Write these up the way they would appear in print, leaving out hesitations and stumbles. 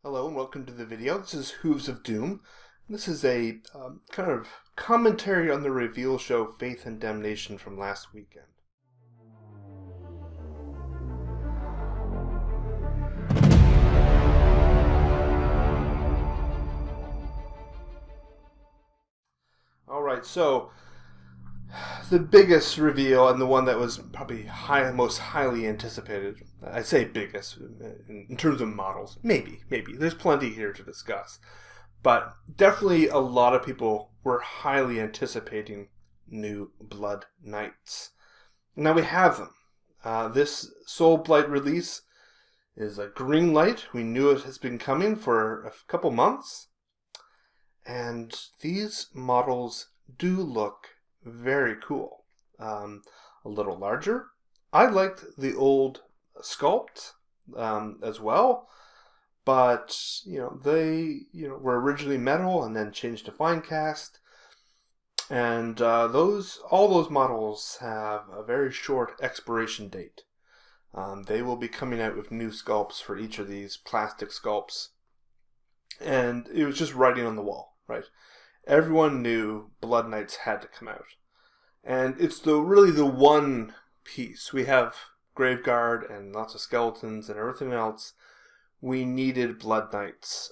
Hello and welcome to the video. This is Hooves of Doom. This is a kind of commentary on the reveal show Faith and Damnation from last weekend. Alright, so the biggest reveal and the one that was probably most highly anticipated. I say biggest in terms of models. Maybe. There's plenty here to discuss. But definitely a lot of people were highly anticipating new Bloodknights. Now we have them. This Soulblight release is a green light. We knew it has been coming for a couple months. And these models do look very cool. A little larger. I liked the old sculpt as well, but they were originally metal and then changed to fine cast, and all those models have a very short expiration date. They will be coming out with new sculpts for each of these plastic sculpts, and it was just writing on the wall, right? Everyone knew Bloodknights had to come out. And it's really the one piece. We have Graveguard and lots of skeletons and everything else. We needed Bloodknights.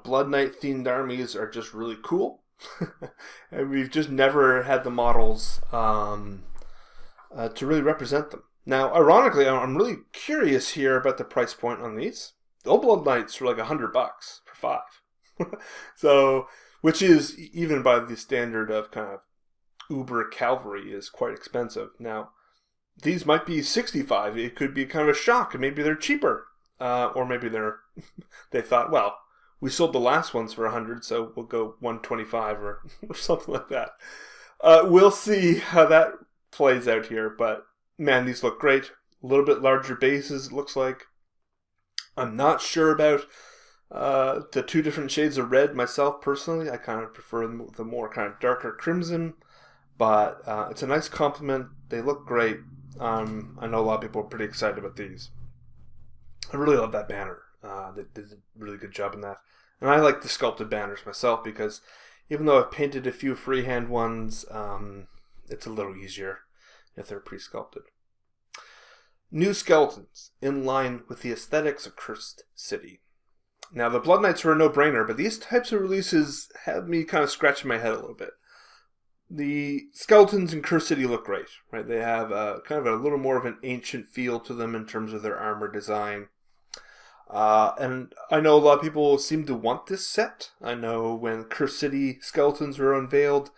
Blood Knight themed armies are just really cool. And we've just never had the models to really represent them. Now, ironically, I'm really curious here about the price point on these. The old Bloodknights were like $100 for 5. So, which is, even by the standard of kind of Uber Cavalry, is quite expensive. Now, these might be $65. It could be kind of a shock, and maybe they're cheaper. Or maybe they thought, well, we sold the last ones for $100, so we'll go $125 or something like that. We'll see how that plays out here, but man, these look great. A little bit larger bases, it looks like. I'm not sure about the two different shades of red myself personally. I kind of prefer the more kind of darker crimson, but it's a nice complement. They look great. I know a lot of people are pretty excited about these. I really love that banner. They did a really good job in that. And I like the sculpted banners myself because even though I've painted a few freehand ones, it's a little easier if they're pre-sculpted. New skeletons in line with the aesthetics of Cursed City. Now, the Bloodknights are a no-brainer, but these types of releases have me kind of scratching my head a little bit. The skeletons in Cursed City look great, right? They have kind of a little more of an ancient feel to them in terms of their armor design. And I know a lot of people seem to want this set. I know when Cursed City skeletons were unveiled,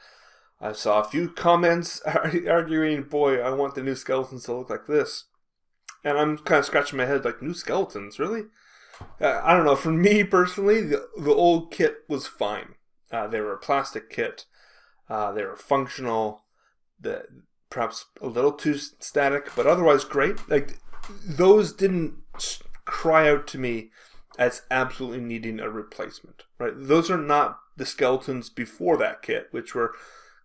I saw a few comments arguing, boy, I want the new skeletons to look like this. And I'm kind of scratching my head like, new skeletons, really? I don't know. For me personally, the old kit was fine. They were a plastic kit. They were functional. Perhaps a little too static, but otherwise great. Like, those didn't cry out to me as absolutely needing a replacement. Right? Those are not the skeletons before that kit, which were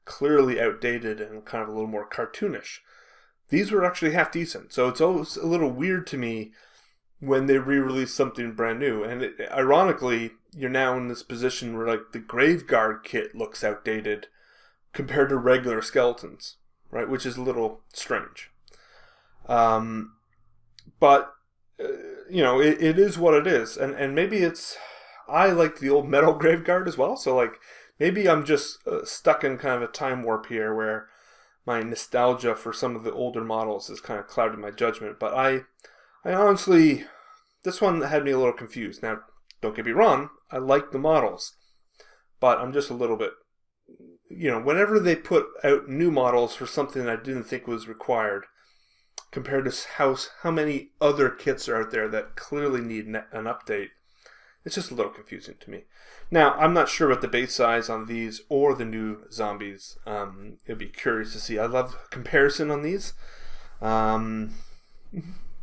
clearly outdated and kind of a little more cartoonish. These were actually half decent. So it's always a little weird to me when they re-release something brand new. And ironically, you're now in this position where like the Graveguard kit looks outdated compared to regular skeletons, right? Which is a little strange. But, it is what it is. And maybe I like the old metal Graveguard as well. So like, maybe I'm just stuck in kind of a time warp here where my nostalgia for some of the older models has kind of clouded my judgment. But I honestly, this one had me a little confused. Now, don't get me wrong, I like the models, but I'm just a little bit, whenever they put out new models for something that I didn't think was required, compared to how many other kits are out there that clearly need an update, it's just a little confusing to me. Now, I'm not sure about the base size on these or the new zombies. It'd be curious to see. I love comparison on these.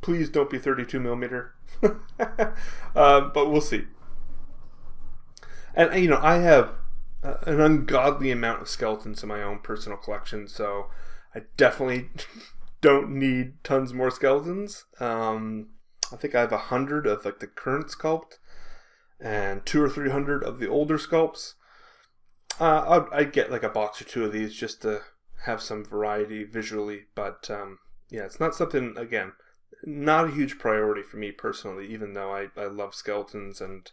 Please don't be 32 millimeter. But we'll see. And, I have an ungodly amount of skeletons in my own personal collection, so I definitely don't need tons more skeletons. I think I have 100 of like the current sculpt, and 200 or 300 of the older sculpts. I'd get like a box or two of these just to have some variety visually, but yeah, it's not something, again, not a huge priority for me personally, even though I love skeletons and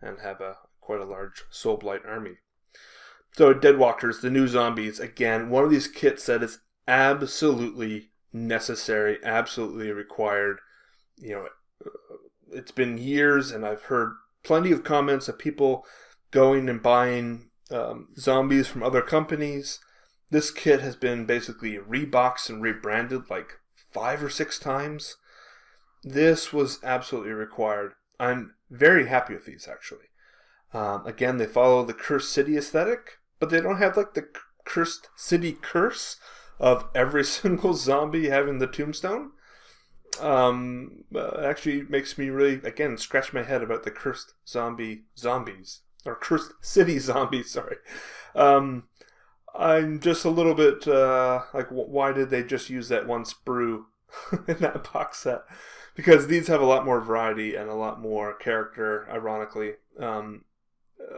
have quite a large Soulblight army. So Deadwalkers, the new zombies, again, one of these kits that is absolutely necessary, absolutely required. You know, it's been years, and I've heard plenty of comments of people going and buying zombies from other companies. This kit has been basically reboxed and rebranded like 5 or 6 times. This was absolutely required. I'm very happy with these, actually. Again, they follow the Cursed City aesthetic, but they don't have like the Cursed City curse of every single zombie having the tombstone. Actually makes me really, again, scratch my head about the Cursed Zombies. Or Cursed City zombies, sorry. I'm just a little bit like, why did they just use that one sprue in that box set? Because these have a lot more variety and a lot more character, ironically.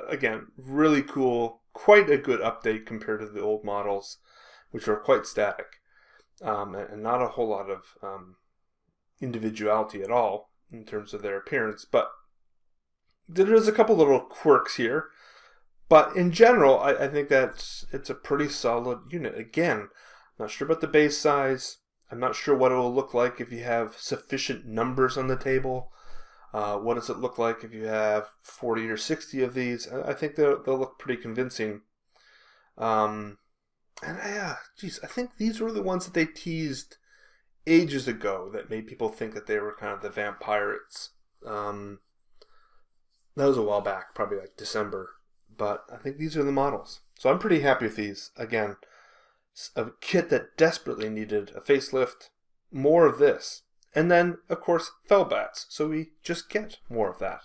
Again, really cool. Quite a good update compared to the old models, which are quite static. And not a whole lot of individuality at all in terms of their appearance. But there's a couple little quirks here. But in general, I think that it's a pretty solid unit. Again, I'm not sure about the base size. I'm not sure what it will look like if you have sufficient numbers on the table. What does it look like if you have 40 or 60 of these? I think they'll look pretty convincing. And I think these were the ones that they teased ages ago that made people think that they were kind of the vampirates. That was a while back, probably like December. But I think these are the models. So I'm pretty happy with these. Again, a kit that desperately needed a facelift. More of this. And then, of course, Felbats. So we just get more of that.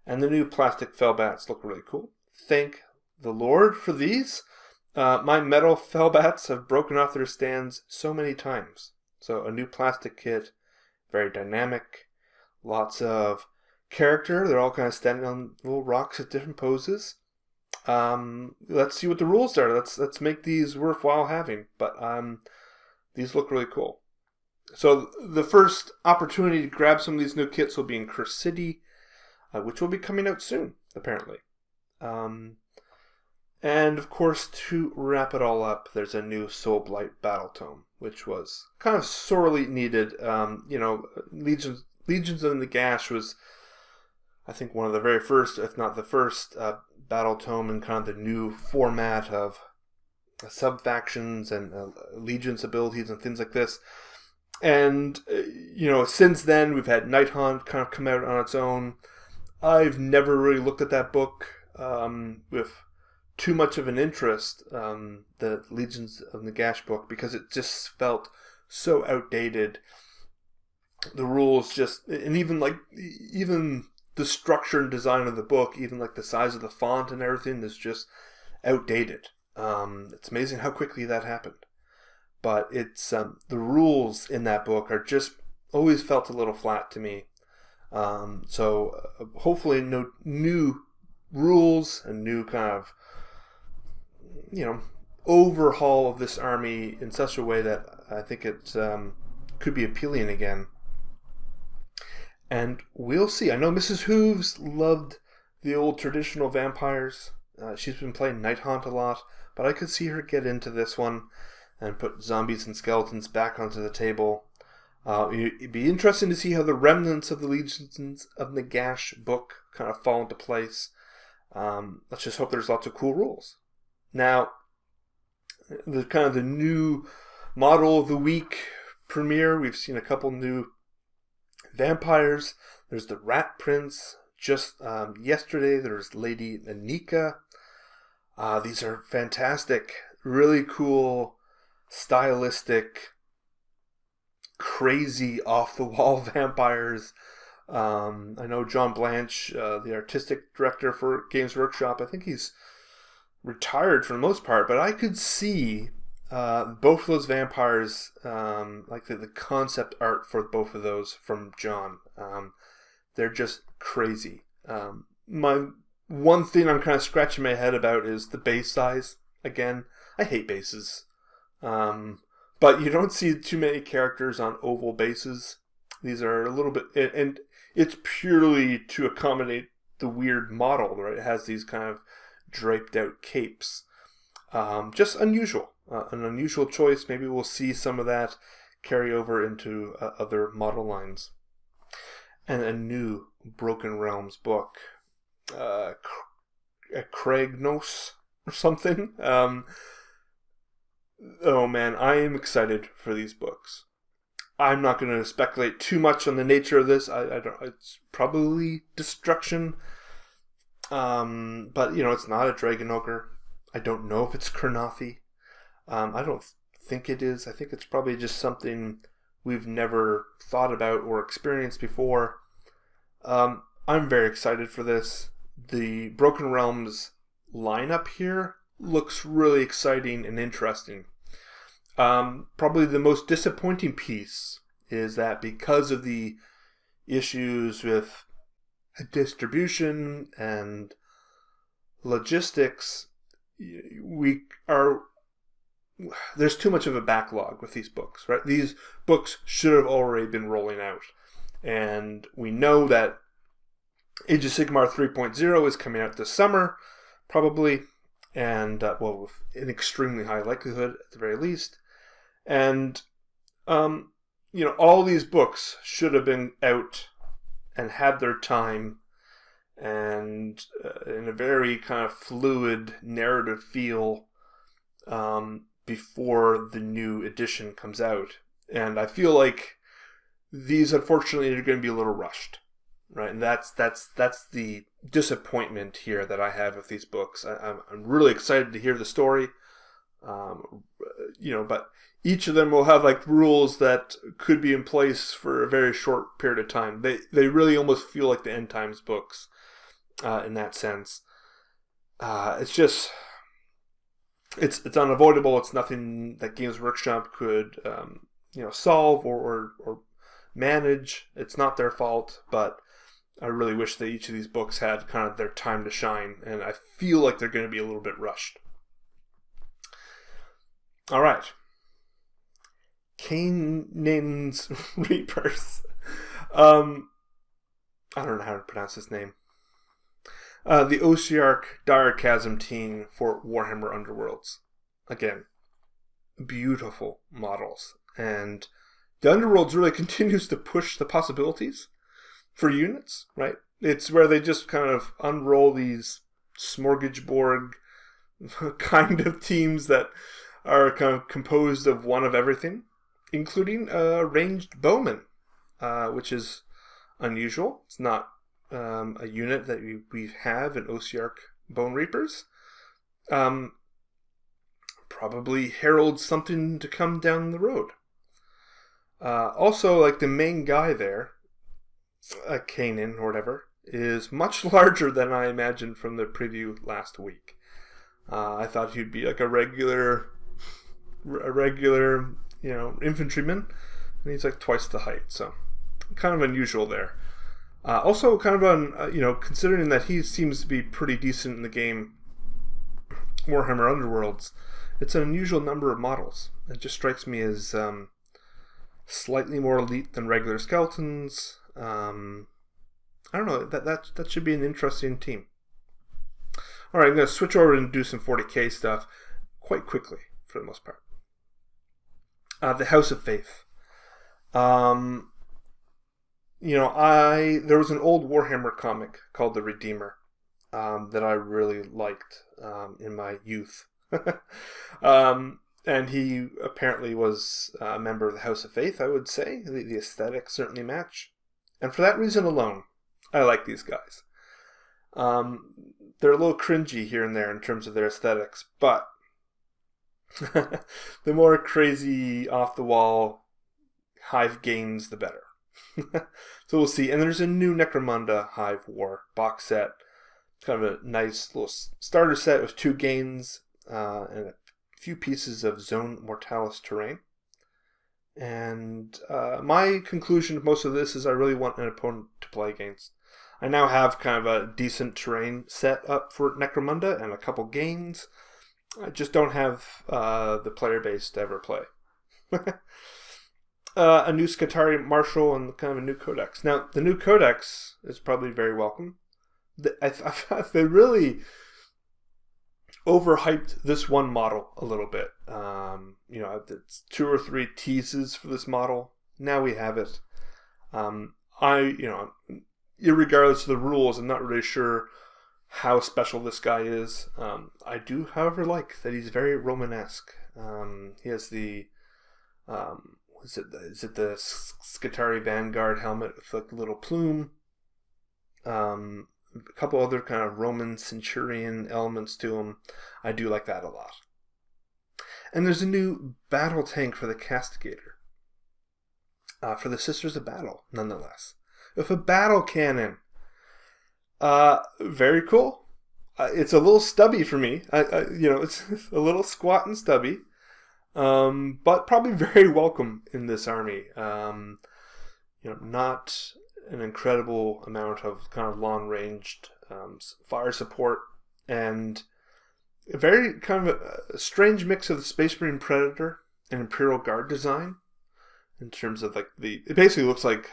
And the new plastic Felbats look really cool. Thank the Lord for these. My metal Felbats have broken off their stands so many times. So a new plastic kit. Very dynamic. Lots of character. They're all kind of standing on little rocks at different poses. Let's see what the rules are. Let's make these worthwhile having. But these look really cool. So the first opportunity to grab some of these new kits will be in Cursed City, which will be coming out soon, apparently. And of course, to wrap it all up, there's a new Soulblight Battle Tome, which was kind of sorely needed. Legions of the Gash was, I think, one of the very first, if not the first, battle tome in kind of the new format of sub-factions and allegiance abilities and things like this. And, since then, we've had Night Hunt kind of come out on its own. I've never really looked at that book with too much of an interest, the Legions of Nagash book, because it just felt so outdated. The rules just, and even the structure and design of the book, even like the size of the font and everything, is just outdated. It's amazing how quickly that happened. But it's the rules in that book are just always felt a little flat to me. So hopefully no new rules and new kind of overhaul of this army in such a way that I think it could be appealing again. And we'll see. I know Mrs. Hooves loved the old traditional vampires. She's been playing Night Haunt a lot, but I could see her get into this one and put zombies and skeletons back onto the table. It'd be interesting to see how the remnants of the Legions of Nagash book kind of fall into place. Let's just hope there's lots of cool rules. Now, the new model of the week premiere, we've seen a couple new vampires. There's the Rat Prince. Just yesterday, there's Lady Anika. These are fantastic, really cool, stylistic, crazy, off-the-wall vampires. I know John Blanche, the artistic director for Games Workshop, I think he's retired for the most part, but I could see both of those vampires, like the concept art for both of those from John. They're just crazy. My one thing I'm kind of scratching my head about is the base size. Again, I hate bases. But you don't see too many characters on oval bases. These are a little bit... And it's purely to accommodate the weird model, right? It has these kind of draped out capes. Just unusual. An unusual choice. Maybe we'll see some of that carry over into other model lines. And a new Broken Realms book. Kragnos or something. Oh man, I am excited for these books. I'm not going to speculate too much on the nature of this. I don't. It's probably destruction. But it's not a Dragon Ogre. I don't know if it's Kurnothi. I don't think it is. I think it's probably just something we've never thought about or experienced before. I'm very excited for this. The Broken Realms lineup here looks really exciting and interesting. Probably the most disappointing piece is that because of the issues with distribution and logistics, there's too much of a backlog with these books, right? These books should have already been rolling out. And we know that Age of Sigmar 3.0 is coming out this summer, probably, and, with an extremely high likelihood at the very least. And, all these books should have been out and had their time and in a very kind of fluid narrative feel before the new edition comes out. And I feel like these, unfortunately, are going to be a little rushed, right? And that's the disappointment here that I have with these books. I'm really excited to hear the story, but each of them will have like rules that could be in place for a very short period of time. They really almost feel like the End Times books in that sense. It's just it's unavoidable. It's nothing that Games Workshop could solve or manage. It's not their fault, but I really wish that each of these books had kind of their time to shine, and I feel like they're going to be a little bit rushed. All right. Canaan's Reapers. I don't know how to pronounce his name. The Ossiarch Dire Chasm team for Warhammer Underworlds. Again, beautiful models. And the Underworlds really continues to push the possibilities for units, right? It's where they just kind of unroll these smorgasbord kind of teams that are kind of composed of one of everything, including a ranged bowman, which is unusual. It's not a unit that we have in Ossiarch Bonereapers. Probably heralds something to come down the road. Also, like the main guy there, Canaan or whatever, is much larger than I imagined from the preview last week. I thought he'd be like a regular, infantryman, and he's like twice the height, so kind of unusual there. Also, kind of considering that he seems to be pretty decent in the game Warhammer Underworlds, it's an unusual number of models. It just strikes me as slightly more elite than regular skeletons. I don't know, that should be an interesting team. Alright, I'm going to switch over and do some 40k stuff quite quickly, for the most part. The House of Faith. There was an old Warhammer comic called The Redeemer that I really liked in my youth. And he apparently was a member of the House of Faith, I would say. The aesthetics certainly match. And for that reason alone, I like these guys. They're a little cringy here and there in terms of their aesthetics, but the more crazy, off-the-wall Hive games, the better. So we'll see. And there's a new Necromunda Hive War box set. Kind of a nice little starter set with 2 gains and a few pieces of Zone Mortalis terrain. And my conclusion of most of this is I really want an opponent to play against. I now have kind of a decent terrain set up for Necromunda and a couple gains. I just don't have the player base to ever play. A new Skittari Marshal and kind of a new codex. Now, the new codex is probably very welcome. They really overhyped this one model a little bit. You know, it's 2 or 3 teases for this model. Now we have it. You know, irregardless of the rules, I'm not really sure how special this guy is. I do, however, like that he's very Romanesque. He has the is it the Skittari Vanguard helmet with like a little plume. A couple other kind of Roman centurion elements to him. I do like that a lot. And there's a new battle tank for the Castigator. For the Sisters of Battle, nonetheless. With a battle cannon. Very cool. It's a little stubby for me. You know, it's a little squat and stubby. But probably very welcome in this army. You know, not an incredible amount of kind of long-ranged fire support, and a very kind of a strange mix of the Space Marine Predator and Imperial Guard design in terms of like it basically looks like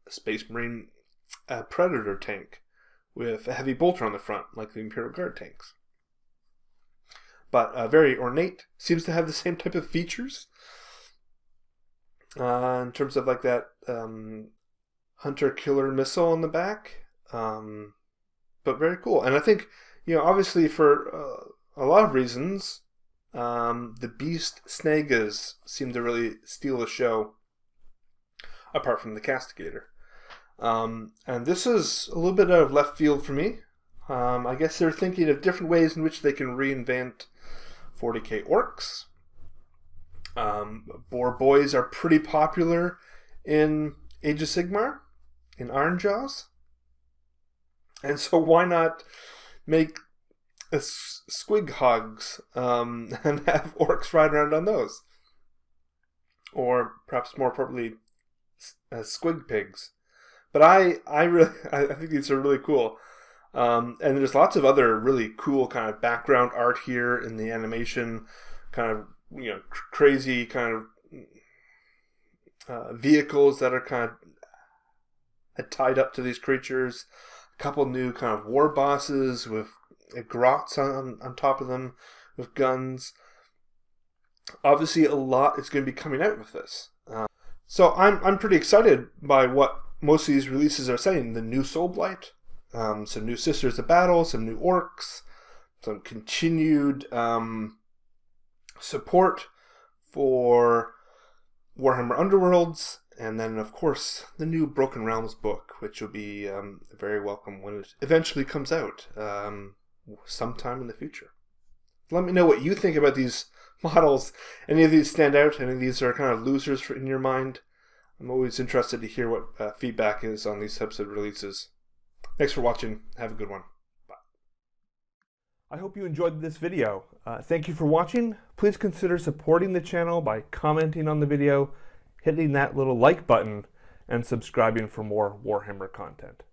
a Space Marine Predator tank with a heavy bolter on the front like the Imperial Guard tanks. But very ornate, seems to have the same type of features in terms of like that hunter-killer missile on the back, but very cool. And I think, you know, obviously for a lot of reasons, the Beast Snagas seem to really steal the show, apart from the Castigator. And this is a little bit out of left field for me. I guess they're thinking of different ways in which they can reinvent 40k orcs. Boar boys are pretty popular in Age of Sigmar, in Ironjaws. And so why not make squig hogs and have orcs ride around on those? Or perhaps more appropriately, squig pigs. But I think these are really cool. And there's lots of other really cool kind of background art here in the animation, kind of, you know, crazy kind of vehicles that are kind of tied up to these creatures. A couple new kind of war bosses with grots on top of them with guns. Obviously, a lot is going to be coming out with this. So I'm pretty excited by what most of these releases are saying. The new Soulblight, some new Sisters of Battle, some new Orks, some continued support for Warhammer Underworlds, and then, of course, the new Broken Realms book, which will be very welcome when it eventually comes out sometime in the future. Let me know what you think about these models. Any of these stand out? Any of these are kind of losers in your mind? I'm always interested to hear what feedback is on these types of releases. Thanks for watching. Have a good one. Bye. I hope you enjoyed this video. Thank you for watching. Please consider supporting the channel by commenting on the video, hitting that little like button, and subscribing for more Warhammer content.